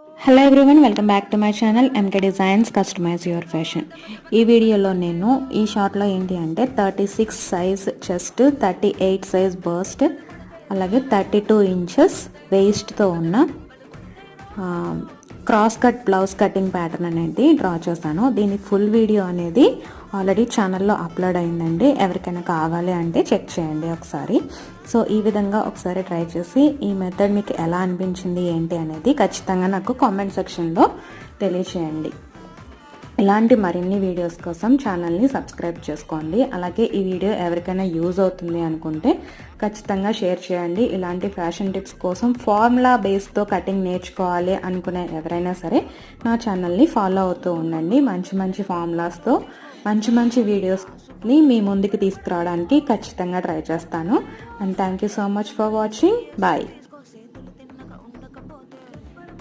Hello everyone, welcome back to my channel MK designs customize your fashion. ఈ వీడియోలో నేను ఈ షార్ట్లో ఏంటి అంటే 36 సైజ్ చెస్ట్, 38 సైజ్ బర్స్ట్, అలాగే 32 ఇంచెస్ వేస్ట్తో ఉన్న cross cut blouse cutting pattern అనేది డ్రా చేశాను. దీని ఫుల్ వీడియో అనేది ఆల్రెడీ ఛానల్లో అప్లోడ్ అయిందండి. ఎవరికైనా కావాలి అంటే చెక్ చేయండి ఒకసారి. సో ఈ విధంగా ఒకసారి ట్రై చేసి ఈ మెథడ్ మీకు ఎలా అనిపించింది ఏంటి అనేది ఖచ్చితంగా నాకు కామెంట్ సెక్షన్లో తెలియచేయండి. ఇలాంటి మరిన్ని వీడియోస్ కోసం ఛానల్ని సబ్స్క్రైబ్ చేసుకోండి. అలాగే ఈ వీడియో ఎవరికైనా యూజ్ అవుతుంది అనుకుంటే ఖచ్చితంగా షేర్ చేయండి. ఇలాంటి ఫ్యాషన్ టిప్స్ కోసం ఫార్ములా బేస్తో కటింగ్ నేర్చుకోవాలి అనుకునే ఎవరైనా సరే నా ఛానల్ని ఫాలో అవుతూ ఉండండి. మంచి మంచి ఫార్ములాస్తో మంచి మంచి వీడియోస్ని మీ ముందుకు తీసుకురావడానికి ఖచ్చితంగా ట్రై చేస్తాను. And thank you so much for watching. Bye.